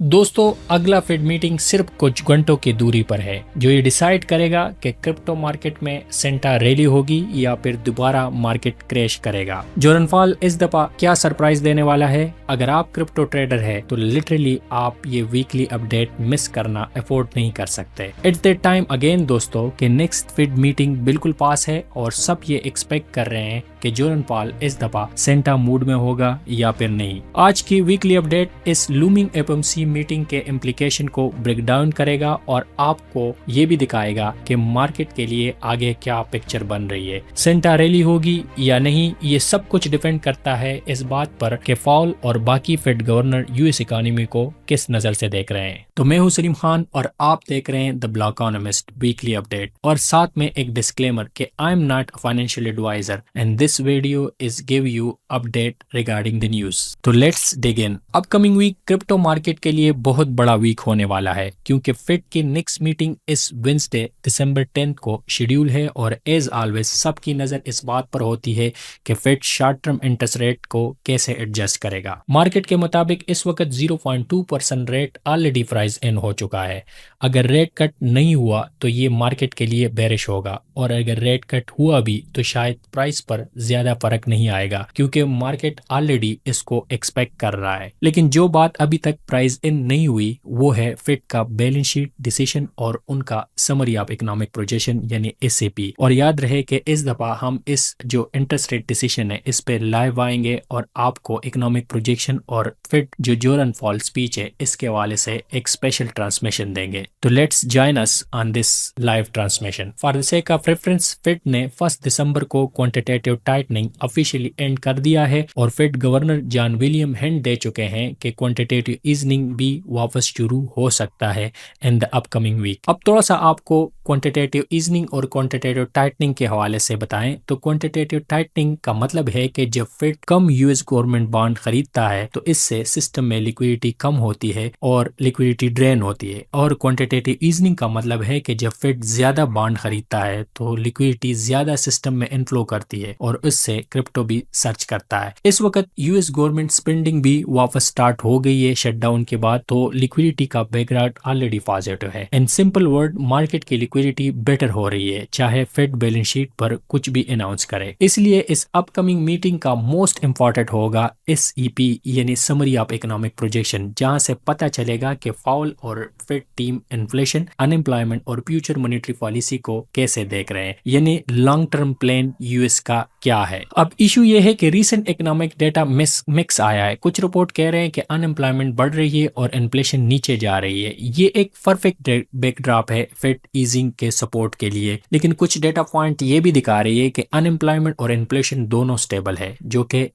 दोस्तों अगला fade meeting सिर्फ कुछ घंटों की दूरी पर है, जो ये डिसाइड करेगा कि क्रिप्टो मार्केट में सेंटा रैली होगी या फिर दोबारा मार्केट क्रैश करेगा। जोरन पॉल इस दफा क्या सरप्राइज देने वाला है? अगर आप क्रिप्टो ट्रेडर है तो लिटरली आप ये वीकली अपडेट मिस करना अफोर्ड नहीं कर सकते। इट्स दैट टाइम अगेन दोस्तों कि नेक्स्ट फेड मीटिंग बिल्कुल पास है और सब ये एक्सपेक्ट कर रहे हैं कि जोरन पॉल इस दफा सेंटा मूड में होगा या फिर नहीं। आज की वीकली अपडेट इस लूमिंग एफओएमसी मीटिंग के इम्प्लीकेशन को ब्रेक डाउन करेगा और आपको ये भी दिखाएगा कि मार्केट के लिए आगे क्या पिक्चर बन रही है, सेंटा रैली होगी या नहीं। ये सब कुछ डिपेंड करता है इस बात पर कि पॉल और बाकी फेड गवर्नर यूएस इकोनॉमी को किस नजर से देख रहे हैं। तो मैं हूं सलीम खान और आप देख रहे हैं the block economist weekly update, और साथ में एक डिस्क्लेमर कि I am not a financial advisor and this video is give you update regarding the news. तो let's dig in. Upcoming week crypto market के लिए बहुत बड़ा वीक होने वाला है, क्योंकि फेड की नेक्स्ट मीटिंग इस वेडनेसडे दिसंबर 10 को शेड्यूल है और एज ऑलवेज सबकी नजर इस बात पर होती है कि Fed short term interest rate को कैसे एडजस्ट करेगा। मार्केट के मुताबिक इस वक्त 0.2% रेट ऑलरेडी प्राइस इन हो चुका है। अगर रेट कट नहीं हुआ तो ये मार्केट के लिए बेरिश होगा, और अगर रेट कट हुआ भी तो शायद प्राइस पर ज्यादा फर्क नहीं आएगा, क्योंकि मार्केट ऑलरेडी इसको एक्सपेक्ट कर रहा है। लेकिन जो बात अभी तक प्राइस इन नहीं हुई वो है फेड का बैलेंस शीट डिसीजन और उनका समरी ऑफ इकोनॉमिक प्रोजेक्शन यानी एसएपी। और याद रहे कि इस दफा हम इस जो इंटरेस्ट रेट डिसीजन है इस पे लाइव आएंगे और आपको इकोनॉमिक प्रोजेक्शन और फेड जो जोरन पॉल स्पीच है इसके हवाले से एक स्पेशल ट्रांसमिशन देंगे। तो let's join us on this live transmission. For the sake of reference, Fed ने 1 दिसंबर को क्वांटिटेटिव टाइटनिंग ऑफिशियली एंड कर दिया है और Fed governor John William hint दे चुके हैं कि क्वांटिटेटिव ईजनिंग भी वापस शुरू हो सकता है इन द अपकमिंग वीक। अब थोड़ा सा आपको क्वांटिटेटिव ईजनिंग और क्वांटिटेटिव टाइटनिंग के हवाले से बताएं तो क्वांटिटेटिव टाइटनिंग का मतलब है कि जब फेड कम यूएस गवर्नमेंट बॉन्ड खरीदता है तो इससे सिस्टम में लिक्विडिटी कम होती है और लिक्विडिटी ड्रेन होती है। और क्वांटिटेटिव ईजनिंग का मतलब है कि जब फेड ज्यादा बॉन्ड खरीदता है तो लिक्विडिटी ज्यादा सिस्टम में इनफ्लो करती है और उससे क्रिप्टो भी सर्च करता है। इस वक्त यूएस गवर्नमेंट स्पेंडिंग भी वापस स्टार्ट हो गई है शटडाउन के बाद, तो लिक्विडिटी का बैकग्राउंड ऑलरेडी पॉजिटिव है। इन सिंपल वर्ड, मार्केट की लिक्विडिटी बेटर हो रही है चाहे फेड बैलेंस शीट पर कुछ भी अनाउंस करे। इसलिए इस अपकमिंग मीटिंग का मोस्ट इंपॉर्टेंट होगा एसईपी यानी समरी ऑफ इकोनॉमिक प्रोजेक्शन, जहां से पता चलेगा कि पॉल और फेड टीम इन्फ्लेशन, अनएम्प्लॉयमेंट और फ्यूचर मॉनेटरी पॉलिसी को कैसे देख रहे हैं, यानी लॉन्ग टर्म प्लान यूएस का क्या है। अब इशू ये है कि रीसेंट इकोनॉमिक डेटा मिक्स आया है। कुछ रिपोर्ट कह रहे हैं कि अनएम्प्लॉयमेंट बढ़ रही है और इन्फ्लेशन नीचे जा रही है। ये एक परफेक्ट बैकड्रॉप है फेड ईजिंग के सपोर्ट के लिए। लेकिन कुछ डेटा पॉइंट ये भी दिखा रही है कि अनएम्प्लॉयमेंट और इन्फ्लेशन दोनों स्टेबल है, जो कि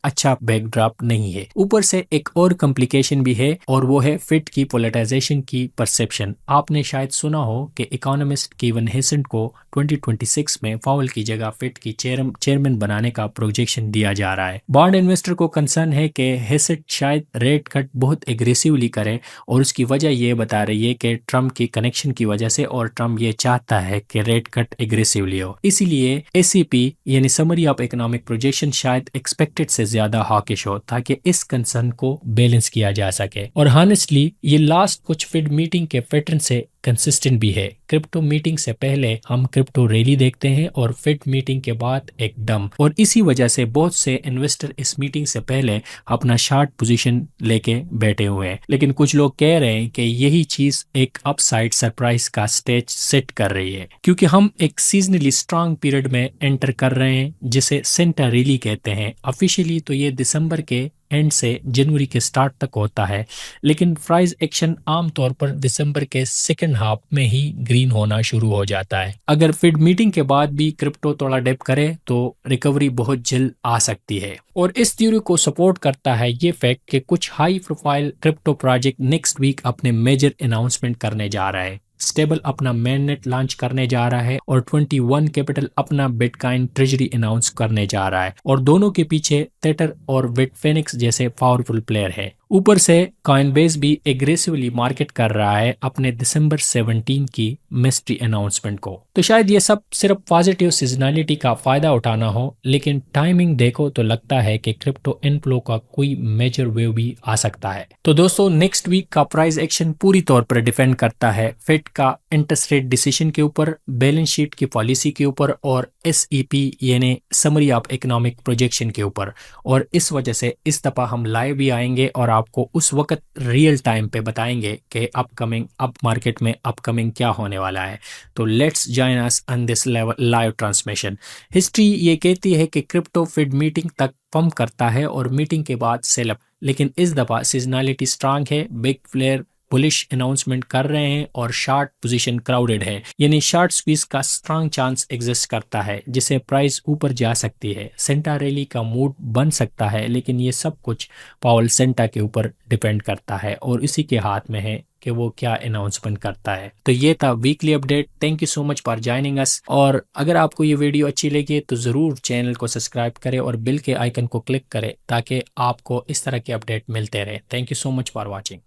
अच्छा बैकड्रॉप नहीं है। ऊपर से एक और कॉम्प्लिकेशन भी है और वो है फेड की पोलराइजेशन की परसेप्शन। आपने शायद सुना हो कि इकोनॉमिस्ट कीवन हेसेंट को 2026 में पॉल की जगह फेड की चेयरमैन बनाने का प्रोजेक्शन दिया जा रहा है। बॉन्ड इन्वेस्टर को कंसर्न है कि हेसेंट शायद रेट कट बहुत एग्रेसिवली करे, और उसकी वजह ये बता रही है कि ट्रम्प की कनेक्शन की वजह से, और ट्रम्प ये चाहता है कि रेट कट एग्रेसिवली हो। इसीलिए एसईपी यानी समरी ऑफ इकोनॉमिक प्रोजेक्शन शायद एक्सपेक्टेड से ज्यादा हॉकिश हो, ताकि इस कंसर्न को बैलेंस किया जा सके। और हॉनेस्टली ये लास्ट कुछ फेड मीटिंग के पैटर्न से कंसिस्टेंट भी है। क्रिप्टो मीटिंग से पहले हम क्रिप्टो रैली देखते हैं और फेड मीटिंग के बाद एक डंप, और इसी वजह से बहुत से इन्वेस्टर इस मीटिंग से पहले अपना शॉर्ट पोजीशन लेके बैठे हुए हैं। लेकिन कुछ लोग कह रहे हैं कि यही चीज एक अपसाइड सरप्राइज का स्टेज सेट कर रही है, क्योंकि हम एक सीजनली स्ट्रांग पीरियड में एंटर कर रहे हैं जिसे सेंटा रैली कहते हैं। ऑफिशियली तो ये दिसंबर के एंड से जनवरी के स्टार्ट तक होता है, लेकिन प्राइस एक्शन आमतौर पर दिसंबर के सेकंड हाफ में ही ग्रीन होना शुरू हो जाता है। अगर फेड मीटिंग के बाद भी क्रिप्टो थोड़ा डिप करे तो रिकवरी बहुत जल्द आ सकती है। और इस थ्योरी को सपोर्ट करता है ये फैक्ट कि कुछ high profile crypto project next week अपने मेजर अनाउंसमेंट करने जा रहा है। स्टेबल अपना मेननेट लॉन्च करने जा रहा है और 21 कैपिटल अपना बिटकॉइन ट्रेजरी अनाउंस करने जा रहा है, और दोनों के पीछे तेटर और बिटफेनिक्स जैसे पावरफुल प्लेयर है। ऊपर से कॉइनबेस भी एग्रेसिवली मार्केट कर रहा है अपने दिसंबर 17 की मिस्ट्री अनाउंसमेंट को। तो शायद ये सब सिर्फ पॉजिटिव सीजनैलिटी का फायदा उठाना हो, लेकिन टाइमिंग देखो तो लगता है कि क्रिप्टो इनफ्लो का कोई मेजर वेव भी आ सकता है। तो दोस्तों नेक्स्ट वीक का प्राइस एक्शन पूरी तौर पर डिपेंड करता है फेड का इंटरेस्ट रेट डिसीजन के ऊपर, बैलेंस शीट की पॉलिसी के ऊपर और SEP यानी समरी ऑफ इकोनॉमिक प्रोजेक्शन के ऊपर। और इस वजह से इस दफ़ा हम लाइव भी आएंगे और आपको उस वक्त रियल टाइम पे बताएंगे कि अपकमिंग अप मार्केट में अपकमिंग क्या होने वाला है। तो let's join us on this live transmission. History ये कहती है कि क्रिप्टो फेड मीटिंग तक पंप करता है और मीटिंग के बाद सेल अप, लेकिन इस दफ़ा सीजनैलिटी स्ट्रांग है, बिग प्लेयर बुलिश अनाउंसमेंट कर रहे हैं और शार्ट पोजीशन क्राउडेड है, यानी शार्ट स्क्वीज का स्ट्रांग चांस एग्जिस्ट करता है जिसे प्राइस ऊपर जा सकती है। सेंटा रैली का मूड बन सकता है, लेकिन ये सब कुछ पावल सेंटा के ऊपर डिपेंड करता है और इसी के हाथ में है कि वो क्या अनाउंसमेंट करता है। तो ये था weekly update. Thank you so much for joining us. और अगर आपको ये वीडियो अच्छी लगी तो ज़रूर चैनल को सब्सक्राइब करें और बिल के आइकन को क्लिक करें ताकि आपको इस तरह के अपडेट मिलते रहे। Thank you so much for watching.